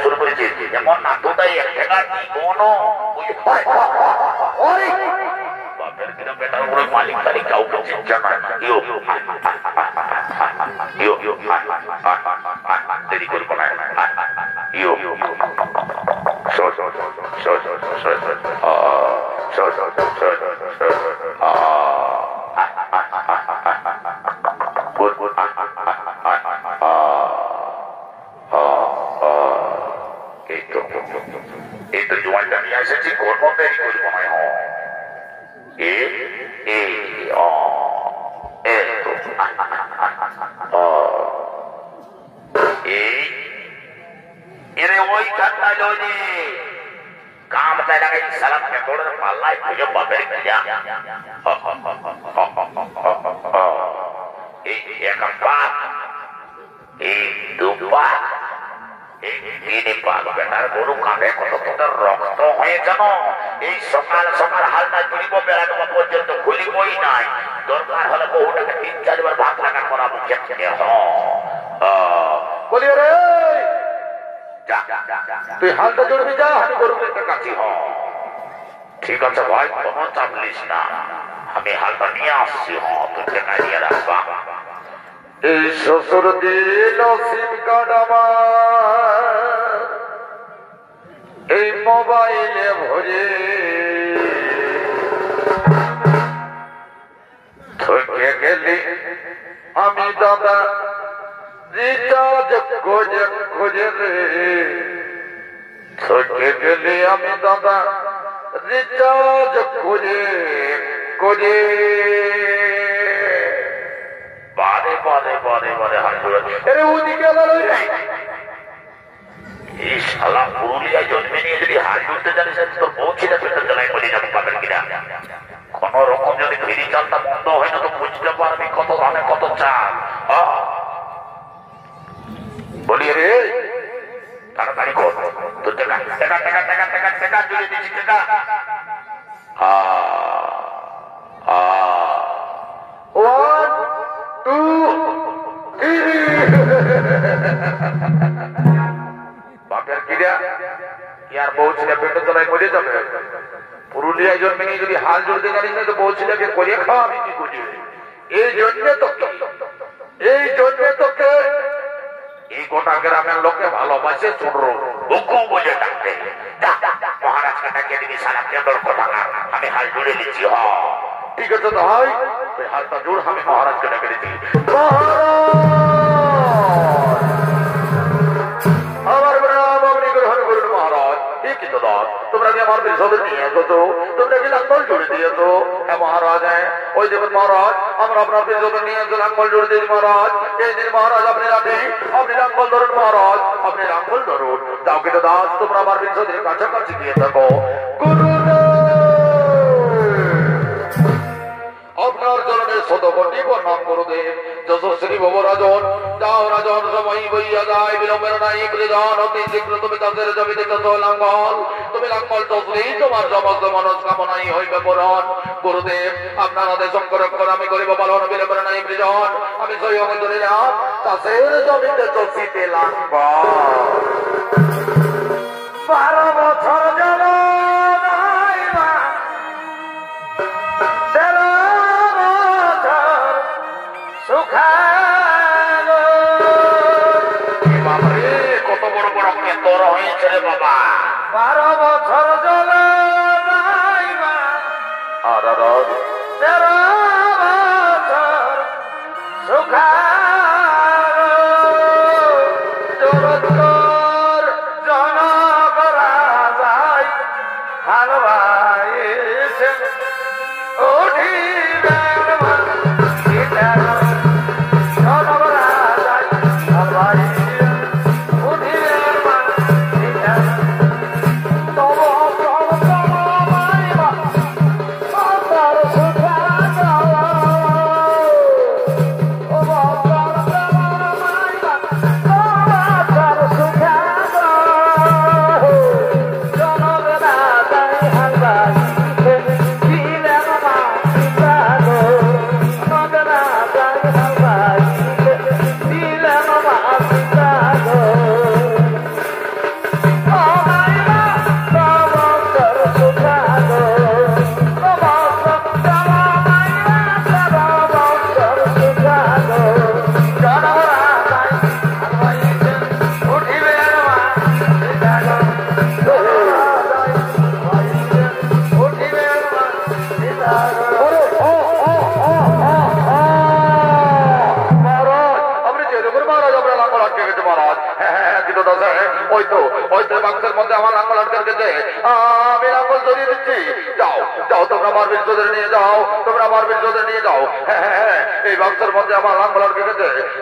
শুরু করেছে যেমন না তোটাই বাপের কিনা বেটার উপরে মালিক তালিক কাউকে চিন্তা না। দেরি করবো না। এই তো জোয়ানটা নিয়ে এসেছি, করবো দেরি করবো না। এরে ওই কান্নায় লইনি কামটা লাগাই সালাম কে তোড়ে পাল্লাই খুঁজে বাপের গিয়া এই এক পাক এই দুপা এই তিন পাক বেটার গরু কাঁধে কত তোদের রক্ত হয়ে জানো। এই সকাল সকাল হালটা তুলিব বেড়ানো পর্যন্ত খুলিবই নাই। দরকার হলে বহুটাকে 3-4 বার ভাগ লাগা করাবো। বলি রে তুই হালটা জড়বি যা, আমি গরুর একটা কাছি। ঠিক আছে ভাই কোনো চাপ নিস না, আমি হালটা নিয়ে আসছি। তুই টেকা নিয়ে রাখবা। এই শ্বশুর দিল সিম কার্ড আমার এই মোবাইলে ভরে থেকে গেলি আমি দাদা রিচার্জ খোঁজে খোঁজে রে। থেকে গেলি আমি দাদা রিচার্জ খোঁজে খোঁজে। বারে বারে বারে বারে হাঁটু ওদিকে এই শালা পুরুলিয়ায় জন্মে নিয়ে যদি হাত ধরতে জানিস তোর পৌঁছিটা পেটে জ্বালায় বলে যাবো পাবেন কিনা। কোন রকম যদি ফিরি চালটা বন্ধ হয় না তো বুঝতে পারবি কত ধানে কত চাল। বলি রে তাড়াতাড়ি কর তোর টাকা টাকা টাকা টাকা টাকা টাকা জুড়ে দিচ্ছি টাকা। বাপের কিরা কি আর বউ ছেলে পেটে তলায় মরে যাবে। পুরুলিয়ায় জন্মে নিয়ে যদি হাল জড়তে জানিস না তো বউ ছেলেকে করে খাওয়া আমি কি করি। এই জন্যে তোকে বদমাশে চুড়ো বুকু বলে ডাকতে মহারাজকে ডাকে দিবি সারা কেবল কথা আমি হাল জুড়ে দিচ্ছি হ ঠিক আছে তো ভাই তুই হালটা জোড় আমি মহারাজকে ডাকে দিচ্ছি আমার প্রণাম আপনি গ্রহণ করুন মহারাজ ঠিক তো দাস তোমরা কি আমার বিরোধ নিয়ে এসেছো তোমরা কি লাঙ্গল জুড়ে দিয়েছো হ্যাঁ মহারাজ হ্যাঁ ওই দেখুন মহারাজ আমরা আপনার বিরোধ নিয়ে এসে লাঙ্গল জুড়ে দিয়েছি মহারাজ এই দিন মহারাজ আপনি রাতে আপনি লাঙ্গল ধরুন মহারাজ আপনি লাঙ্গল ধরুন যাও কিন্তু দাস তোমরা আমার বিরোধের কাছাকাছি গিয়ে থাকো আপনার চরণের শতকোটি প্রণাম গুরুদেব যশস্বী ভব রাজন যাও রাজন সময় বইয়া যায় বিলম্বের নাই প্রিয়জন অতি শীঘ্র তুমি তাদের জমিতে যত লাঙ্গল তুমি লাঙ্গল চললেই তোমার সমস্ত মনস্কামনাই হইবে পূরণ গুরুদেব আপনার আদেশ সংরক্ষণ আমি করিব পালন বিলম্বের নাই প্রিয়জন আমি স্বয়ং ধরিলাম চাষের জমিতে চষিতে লাঙ্গল 12 বছর জন কত বড় বড় তোর হয়েছে রে বাবা 12 বছর জল আর 13 বছর সুখা জগৎতর জনক রাজাই হালবাইছে উঠিবেন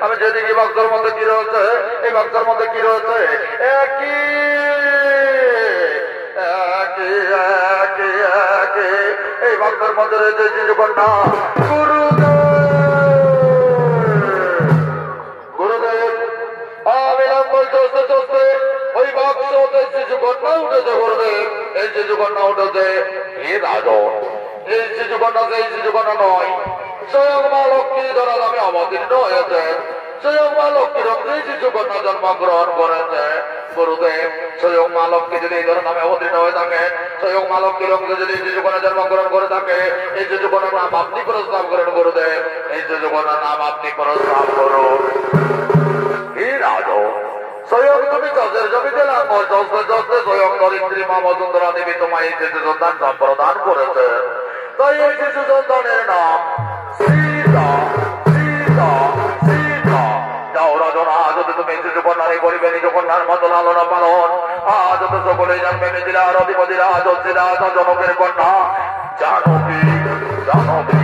আমি যেদিকে বাক্সের মধ্যে কি রয়েছে এই বাক্সের মধ্যে কি রয়েছে এই বাক্সের মধ্যে রয়েছে শিশুকন্যা গুরুদেব আমি লাঙ্গল চলতে চলতে ওই বাক্স হতে শিশুকন্যা উঠেছে গুরুদেব এই শিশুকন্যা উঠেছে হে রাজন এই শিশুকন্যা সেই শিশুকন্যা নয় স্বয়ং মা লক্ষ্মী দ্বারা আমি অবতীর্ণ হয়েছে স্বয়ং মা লক্ষ্মীর অঙ্গেই শিশুকন্যা জন্মগ্রহণ করেছে গুরুদেব স্বয়ং মা লক্ষ্মী যদি এই ধরনের নামে অবতীর্ণ হয়ে থাকে স্বয়ং মা লক্ষ্মীর অঙ্গে যদি শিশুকন্যা জন্মগ্রহণ করে থাকে এই শিশুকন্যার নাম আপনি প্রস্তাব করেন গুরুদেব এই শিশুকন্যার নাম আপনি প্রস্তাব করুন হে রাজন স্বয়ং তুমি চাষের জমিতে লাঙ্গল চলতে চলতে স্বয়ং ধরিত্রী মা বসুন্ধরা দেবী তোমায় এই শিশু সন্তান সম্প্রদান করেছেন তাই এই শিশু সন্তানের নাম সীতা সীতা সীতা যাও রাজনা যদি তুমি শিশুকন্যারে করিবে নিজকন্যার মতো লালন পালন আজ তো সকলে জানবে মিথিলার অধিপতিরা যোদ্ধিরা জনকের কন্যা জানকী জানকী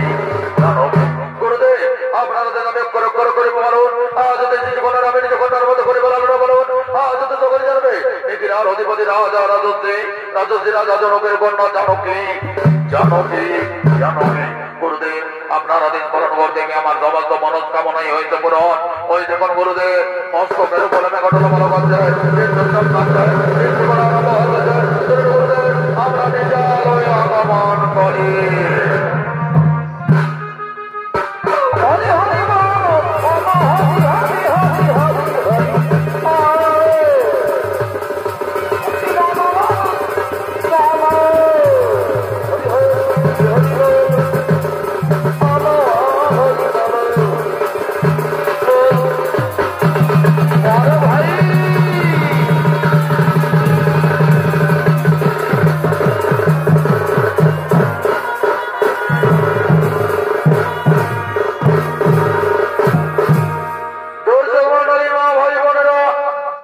জানকী গুরুদেব আপনারা নামে করে বলুন আজ তো শিশুকন্যার আমি নিজকন্যার মতো করে লালন বলুন আজ তো সকলে জানবে মিথিলার অধিপতি রাজা রাজশ্রী রাজশ্রী রাজা জনকের কন্যা জানকী জানকী জানকী গুরুদেব আপনার আদেশ পালন করতে গিয়ে আমার সমস্ত মনস্কামনাই হয়েছে পূরণ ওই দেখুন গুরুদেব মস্তকের উপরে ঘটনা বলা করছে